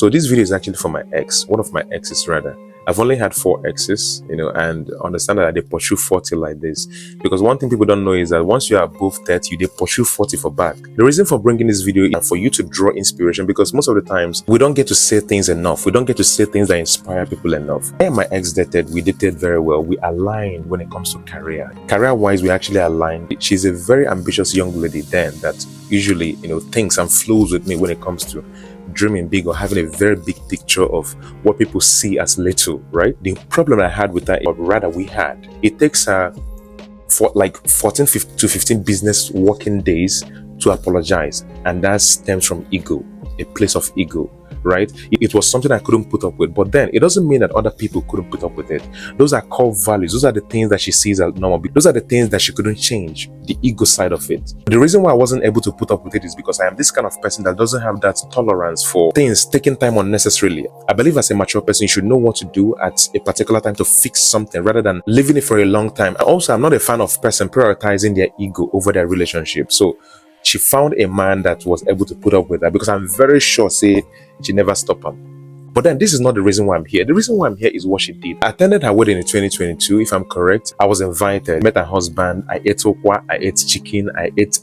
So this video is actually for my ex, one of my exes rather. I've only had 4 exes, and understand that they pursue 40 like this. Because one thing people don't know is that once you are above 30, they pursue 40 for back. The reason for bringing this video is for you to draw inspiration, because most of the times we don't get to say things enough. We don't get to say things that inspire people enough. I and my ex dated, we dated very well. We aligned when it comes to career. Career-wise, we actually aligned. She's a very ambitious young lady then that usually, thinks and flows with me when it comes to dreaming big or having a very big picture of what people see as little, right? The problem I had with that, or rather we had, it takes for like 14 to 15 business working days to apologize, and that stems from ego, a place of ego, right? It was something I couldn't put up with, but then it doesn't mean that other people couldn't put up with it. Those are core values. Those are the things that she sees as normal. Those are the things that she couldn't change, the ego side of it. The reason why I wasn't able to put up with it is because I am this kind of person that doesn't have that tolerance for things taking time unnecessarily. I believe as a mature person, you should know what to do at a particular time to fix something rather than leaving it for a long time. Also, I'm not a fan of person prioritizing their ego over their relationship. So she found a man that was able to put up with that, because I'm very sure, she never stopped him. But then this is not the reason why I'm here. The reason why I'm here is what she did. I attended her wedding in 2022, if I'm correct. I was invited, met her husband, I ate okwa, I ate chicken, I ate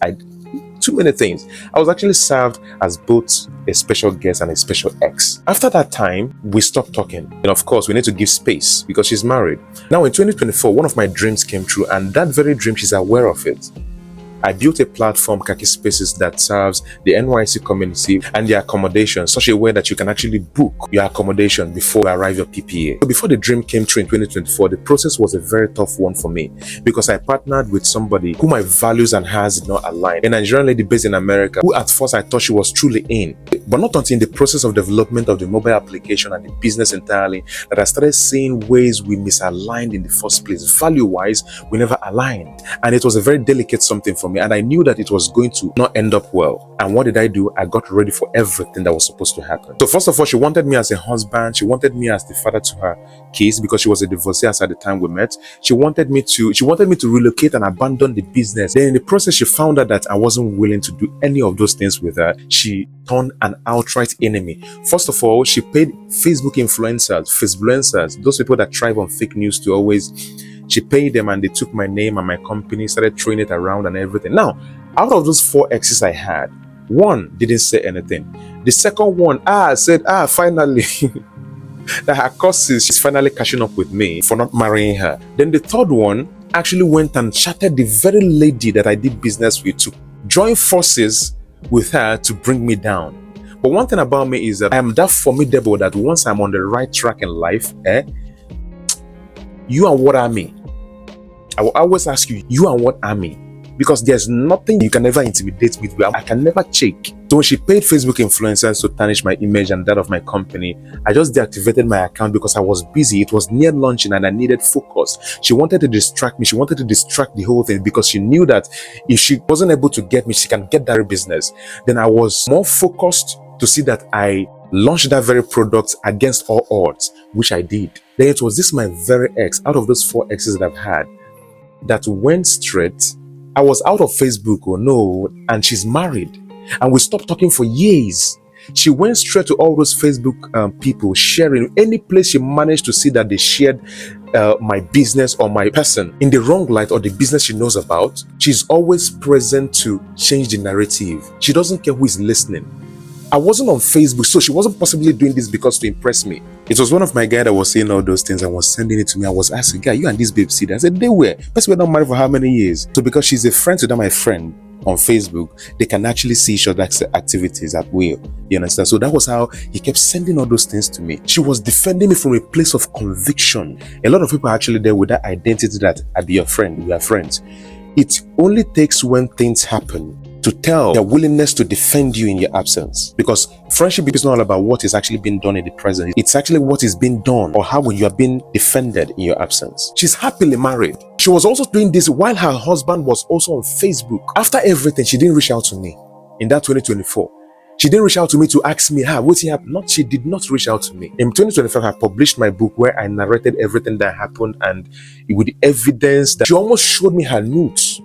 too many things. I was actually served as both a special guest and a special ex. After that time, we stopped talking. And of course, we need to give space because she's married. Now in 2024, one of my dreams came true, and that very dream, she's aware of it. I built a platform, Khaki Spaces, that serves the NYC community and their accommodation such a way that you can actually book your accommodation before you arrive your PPA. So before the dream came true in 2024, the process was a very tough one for me because I partnered with somebody who my values and hers did not align. A Nigerian lady based in America who at first I thought she was truly in. But not until in the process of development of the mobile application and the business entirely that I started seeing ways we misaligned in the first place. Value-wise, we never aligned. And it was a very delicate something for me, and I knew that it was going to not end up well. And what did I do? I got ready for everything that was supposed to happen. So first of all, she wanted me as a husband. She wanted me as the father to her kids because she was a divorcee at the time we met. She wanted me to relocate and abandon the business. Then in the process, she found out that I wasn't willing to do any of those things with her. She turned an outright enemy. First of all, she paid Facebook influencers, those people that thrive on fake news to always. She paid them and they took my name and my company, started throwing it around and everything. Now, out of those 4 exes I had, one didn't say anything. The second one, said, finally, that her causes, she's finally catching up with me for not marrying her. Then the third one actually went and chatted the very lady that I did business with to join forces with her to bring me down. But one thing about me is that I am that formidable that once I'm on the right track in life, you and what army? I will always ask you, you and what army? Because there's nothing you can ever intimidate me with. I can never shake. So when she paid Facebook influencers to tarnish my image and that of my company, I just deactivated my account because I was busy. It was near launching and I needed focus. She wanted to distract me. She wanted to distract the whole thing because she knew that if she wasn't able to get me, she can get that business. Then I was more focused to see that I launched that very product against all odds, which I did. Then it was this my very ex, out of those 4 exes that I've had, that went straight. I was out of Facebook, and she's married. And we stopped talking for years. She went straight to all those Facebook people sharing any place she managed to see that they shared my business or my person in the wrong light or the business she knows about. She's always present to change the narrative. She doesn't care who is listening. I wasn't on Facebook, so she wasn't possibly doing this because to impress me. It was one of my guys that was saying all those things and was sending it to me. I was asking, guy, you and this babe see that? I said, they were. But we're not married for how many years? So because she's a friend to that, my friend on Facebook, they can actually see each other's activities at will. You understand? So that was how he kept sending all those things to me. She was defending me from a place of conviction. A lot of people are actually there with that identity that I be your friend, we are friends. It only takes when things happen to tell their willingness to defend you in your absence. Because friendship is not all about what is actually being done in the present. It's actually what is being done or how you are being defended in your absence. She's happily married. She was also doing this while her husband was also on Facebook. After everything, she didn't reach out to me in that 2024. She didn't reach out to me to ask me, what's happened? She did not reach out to me. In 2025, I published my book where I narrated everything that happened and with the evidence that she almost showed me her nudes.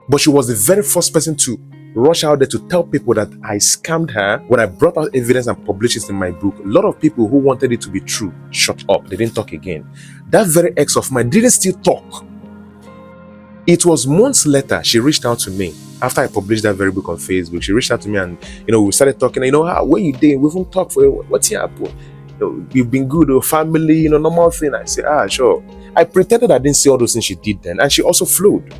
But she was the very first person to rush out there to tell people that I scammed her. When I brought out evidence and published it in my book, a lot of people who wanted it to be true shut up. They didn't talk again. That very ex of mine didn't still talk. It was months later she reached out to me after I published that very book on Facebook. She reached out to me and we started talking. How where you doing? We haven't talked for what's happened. You've been good, family, normal thing. I said, sure. I pretended I didn't see all those things she did then, and she also flowed.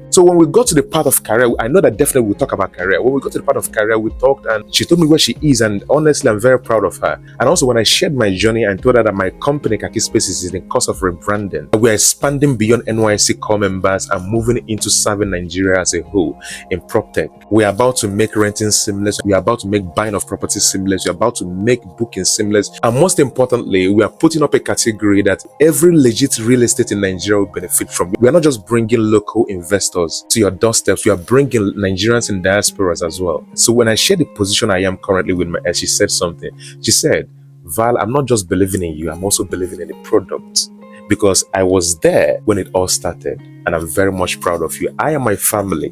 So when we got to the part of career, I know that definitely we'll talk about career. When we got to the part of career, we talked and she told me where she is, and honestly, I'm very proud of her. And also when I shared my journey and told her that my company, Khaki Spaces, is in the course of rebranding. We're expanding beyond NYSC core members and moving into serving Nigeria as a whole in PropTech. We're about to make renting seamless. We're about to make buying of property seamless. We're about to make booking seamless. And most importantly, we are putting up a category that every legit real estate in Nigeria will benefit from. We are not just bringing local investors to your doorsteps, we are bringing Nigerians in diasporas as well. So when I shared the position I am currently with my ex, she said something. She said, Val, I'm not just believing in you, I'm also believing in the product, because I was there when it all started, and I'm very much proud of you. I am my family,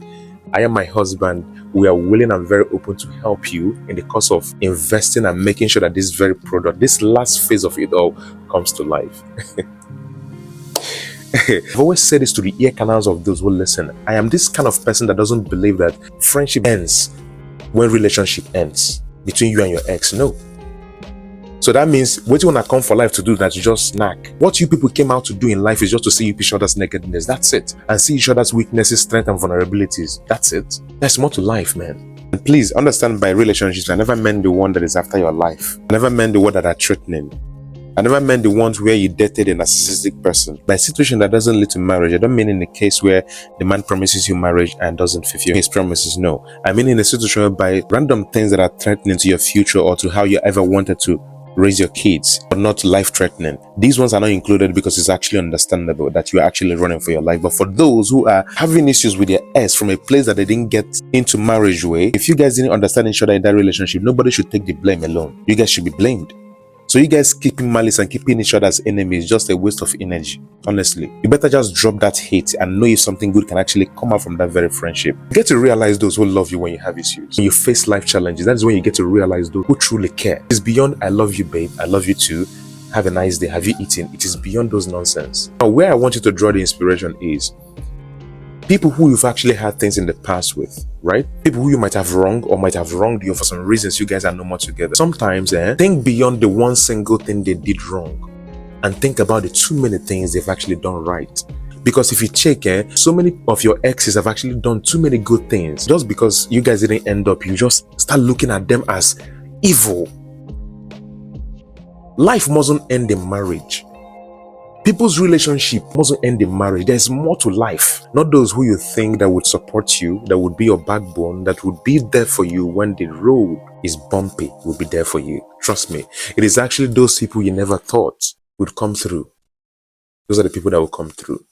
I am my husband. We are willing and very open to help you in the course of investing and making sure that this very product, this last phase of it all, comes to life. I've always said this to the ear canals of those who listen. I am this kind of person that doesn't believe that friendship ends when relationship ends between you and your ex. No. So that means what you want to come for life to do, that you just snack. What you people came out to do in life is just to see each other's nakedness. That's it. And see each other's weaknesses, strengths, and vulnerabilities. That's it. There's more to life, man. And please understand, by relationships, I never meant the one that is after your life. I never meant the one that are threatening. I never meant the ones where you dated a narcissistic person. By a situation that doesn't lead to marriage, I don't mean in the case where the man promises you marriage and doesn't fulfill his promises. No. I mean in a situation whereby random things that are threatening to your future or to how you ever wanted to raise your kids, but not life-threatening. These ones are not included because it's actually understandable that you are actually running for your life. But for those who are having issues with their ex from a place that they didn't get into marriage with, if you guys didn't understand each other in that relationship, nobody should take the blame alone. You guys should be blamed. So you guys keeping malice and keeping each other as enemies is just a waste of energy. Honestly, you better just drop that hate and know if something good can actually come out from that very friendship. You get to realize those who love you when you have issues. When you face life challenges, that is when you get to realize those who truly care. It's beyond I love you, babe, I love you too, have a nice day, have you eaten? It is beyond those nonsense. Now, where I want you to draw the inspiration is people who you've actually had things in the past with, right? People who you might have wronged or might have wronged you for some reasons you guys are no more together. Sometimes, think beyond the one single thing they did wrong and think about the too many things they've actually done right. Because if you check, so many of your exes have actually done too many good things. Just because you guys didn't end up, you just start looking at them as evil. Life mustn't end in marriage. People's relationship mustn't end in marriage. There's more to life. Not those who you think that would support you, that would be your backbone, that would be there for you when the road is bumpy, will be there for you. Trust me. It is actually those people you never thought would come through. Those are the people that will come through.